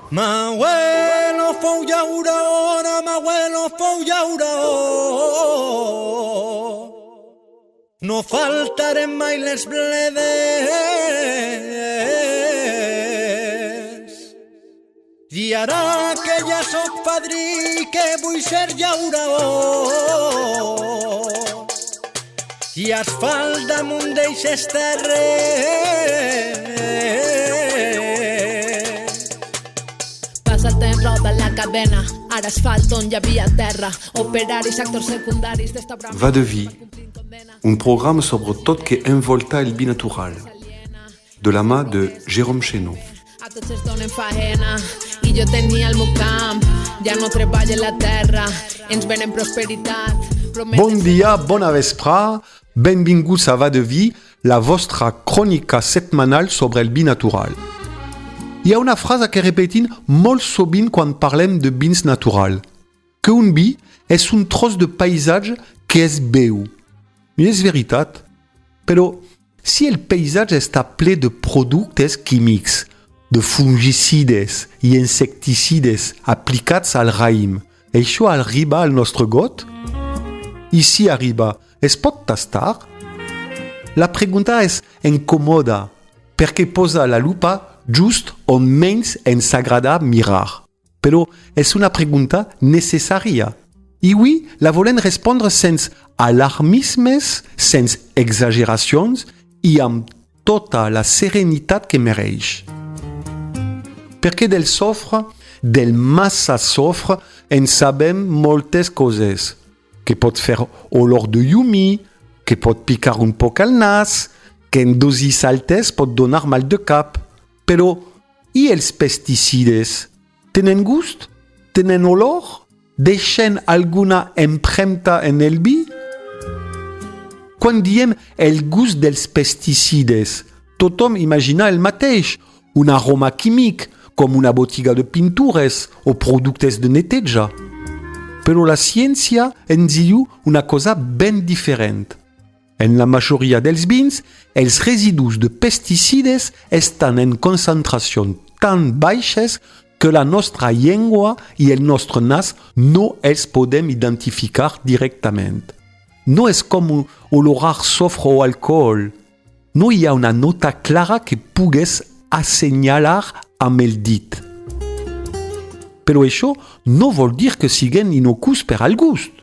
M'abuelo fou llaurona, m'abuelo fou llauró. No faltarem mai les bledes. I ara que ja soc padrí, que vull ser llauró. I asfalt damunt d'eixes terres. Passa el temps, roda la cadena, ara asfalt on hi havia terra, operaris, actors secundaris d'esta brama. Va de vie, un programme sobre tot que envolta el binatural, de la mà de Jérôme Chénaud. A tots es donen faena, i jo tenia el meu camp, ja no treballa la terra, ens venen prosperitat. Bon dia, bona vesprà, benvinguts a Va de vie, la vostra crònica setmanal sobre el binatural. Hi ha una frase que repetim molt sovint quan parlem de bins natural, que un vi és un tros de paisatge que és beu. I és veritat, però si el paisatge està ple de productes químics, de fungicides i insecticides aplicats al raïm, això arriba al nostre got? I si arriba, es pot tastar? La pregunta és incòmoda, perquè posa la lupa just on menys ens agrada mirar. Però és una pregunta necessària. I avui la volem respondre sense alarmismes, sense exageracions i amb tota la serenitat que mereix. Perquè del sofre, del massa sofre, en sabem moltes coses. Que pot fer olor de llumi, que pot picar un poc al nas, que en dosis altes pot donar mal de cap. Però, i els pesticides? Tenen gust? Tenen olor? Deixen alguna empremta en el vi? Quan diem el gust dels pesticides, tothom imagina el mateix, un aroma químic, com una botiga de pintures o productes de neteja. Però la ciència ens diu una cosa ben diferent. En la majoria dels vins, els residus de pesticides estan en concentracions tan baixes que la nostra llengua i el nostre nas no els podem identificar directament. No és com olorar sofre o alcohol. No hi ha una nota clara que pugues assenyalar amb el dit. Però això no vol dir que siguen innocus per al gust.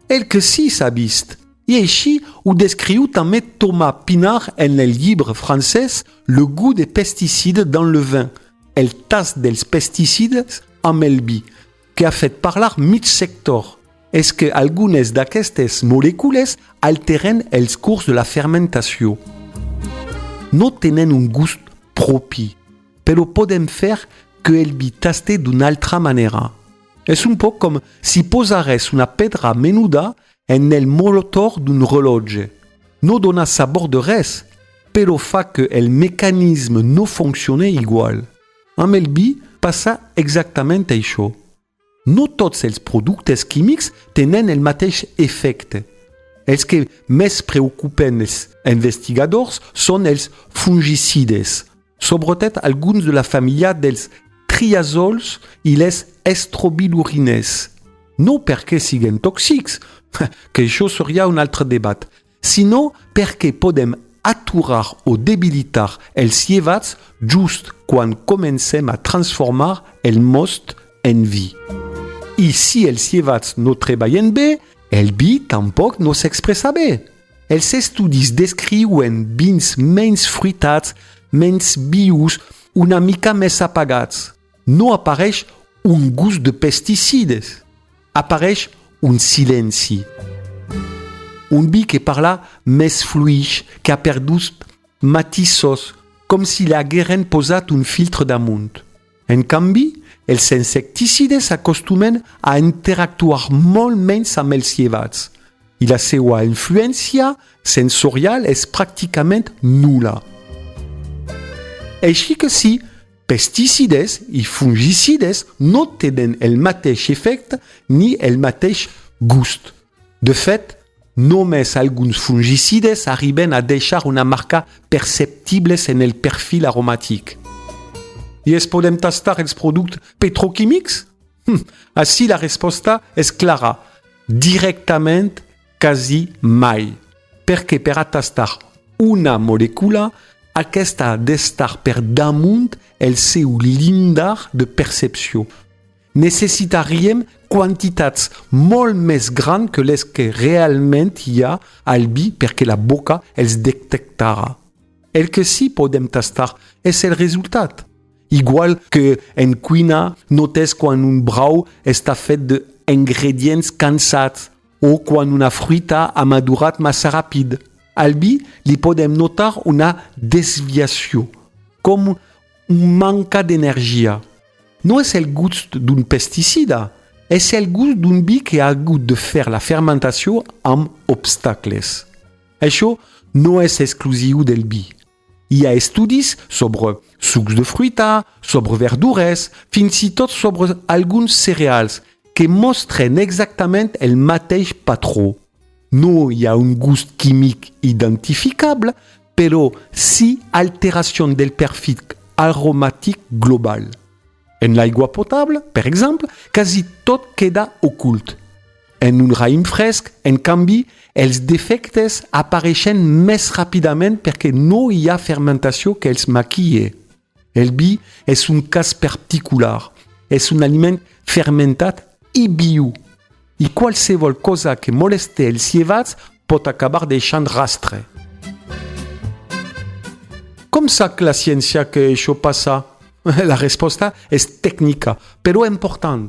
El que sí s'ha vist. I així ho descriu també Thomas Pinard en el llibre francès Le goût des pesticides dans le vin, el tast dels pesticides amb el vi, que ha fet parlar mig sector. És que algunes d'aquestes molècules alteren els curs de la fermentació. No tenen un gust propi, però podem fer que el vi taste d'una altra manera. És un poc com si posares una pedra menuda en el motor d'un rellotge. No dona sabor de res, però fa que el mecanisme no funcione igual. Amb el vi passa exactament això. No tots els productes químics tenen el mateix efecte. Els que més preocupen els investigadors són els fungicides, sobretot alguns de la família dels triazols i les estrobilurines. No perquè siguen tòxics, que això seria un altre debat, sinó perquè podem aturar o debilitar els llevats just quan comencem a transformar el most en vi. I si els llevats no treballen bé, el vi tampoc no s'expressa bé. Els estudis descriuen vins menys fruitats, menys vius, una mica més apagats. No apareix un gust de pesticides. Apareix un silenci. Un vi que parla més fluix, que ha perdut matisos, com si l'hagueren posat un filtre damunt. En canvi, els insecticides acostumen a interactuar molt menys amb els llevats i la seva influència sensorial és pràcticament nul·la. Així que sí, pesticides i fungicides no tenen el mateix efecte ni el mateix gust. De fet, només alguns fungicides arriben a deixar una marca perceptible en el perfil aromàtic. I es podem tastar els productes petroquímics? Així la resposta és clara. Directament, quasi mai. Perquè per a tastar una molècula, aquesta ha d'estar per damunt el seu llindar de percepció. Necessitaríem quantitats molt més grans que les que realment hi ha al vi perquè la boca els detectarà. El que sí podem tastar és el resultat. Igual que en cuina notes quan un brau està fet d'ingredients cansats o quan una fruita ha madurat massa ràpid. Al vi li podem notar una desviació, com un manca d'energia. No és el gust d'un pesticida, és el gust d'un vi que ha hagut de fer la fermentació amb obstacles. Això no és exclusiu del vi. Hi ha estudis sobre sucs de fruita, sobre verdures, fins i tot sobre alguns cereals que mostren exactament el mateix patró. No hi ha un gust químic identificable, però sí alteració del perfil aromàtic global. En l'aigua potable, per exemple, quasi tot queda ocult. En un raïm fresc, en canvi, els defectes apareixen més ràpidament perquè no hi ha fermentació que els maquille. El vi és un cas particular. És un aliment fermentat i viu. I qualsevol cosa que moleste els llevats pot acabar deixant rastre. Com sap la ciència que això passa? La resposta és tècnica, però important,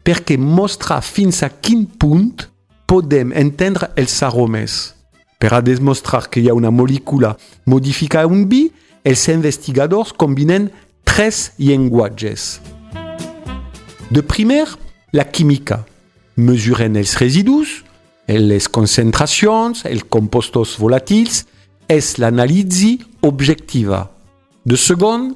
perquè mostra fins a quin punt podem entendre els aromes. Per a demostrar que hi ha una molècula modificada a un vi, els investigadors combinen 3 llenguatges. De primer, la química. Mesuren els residus, les concentracions, els compostos volàtils, és l'anàlisi objectiva. De segon,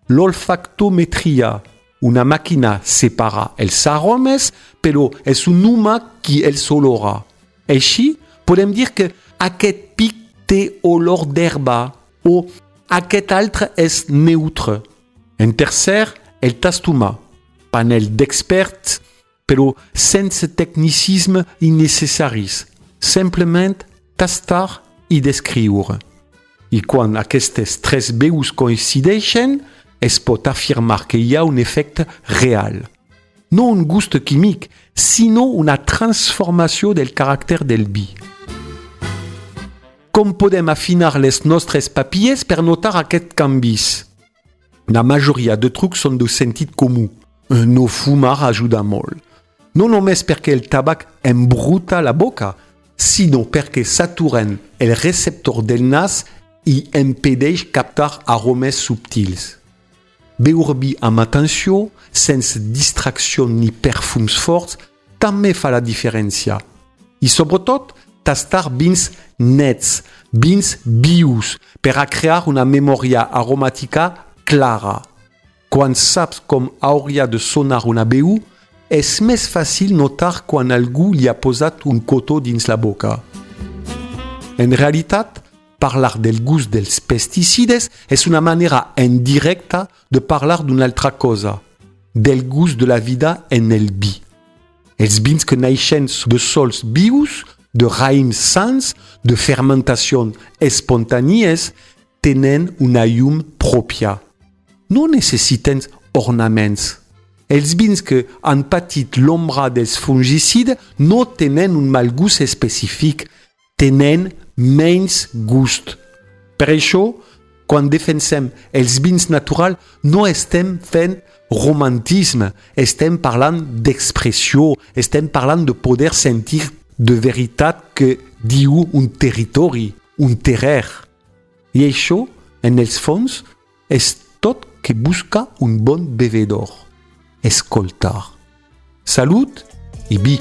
l'olfactometria. Una màquina separa els aromes, però és un humà qui els olora. Així, podem dir que aquest pic té olor d'herba o aquest altre és neutre. En tercer, el tast humà. Panel d'experts, però sense tecnicisme innecessaris. Simplement tastar i descriure. I quan aquestes 3 veus coincideixen, es pot afirmar que hi ha un efecte real. No un gust químic, sinó una transformació del caràcter del vi. Com podem afinar les nostres papilles per notar aquests canvis? La majoria de trucs són de sentit comú. No fumar ajuda molt. No només perquè el tabac embruta la boca, sinó perquè saturen el receptor del nas i impedeix captar aromes subtils. Beure vi amb atenció, sense distracció ni perfums forts, també fa la diferència. I sobretot, tastar vins nets, vins vius, per a crear una memòria aromàtica clara. Quan saps com hauria de sonar una veu, és més fàcil notar quan algú li ha posat un cotó dins la boca. En realitat, parlar del gust dels pesticides és una manera indirecta de parlar d'una altra cosa, del gust de la vida en el vi. Els vins que naixen de sols vius, de raïms sans, de fermentacions espontànies, tenen una llum pròpia. No necessiten ornaments. Els vins que han patit l'ombra dels fungicides no tenen un mal gust específic, tenen menys gust. Per això, quan defensem els vins naturals, no estem fent romantisme, estem parlant d'expressió, estem parlant de poder sentir de veritat que diu un territori, un terrer. I això, en els fons, és tot que busca un bon bevedor. Escoltar. Salut i vi!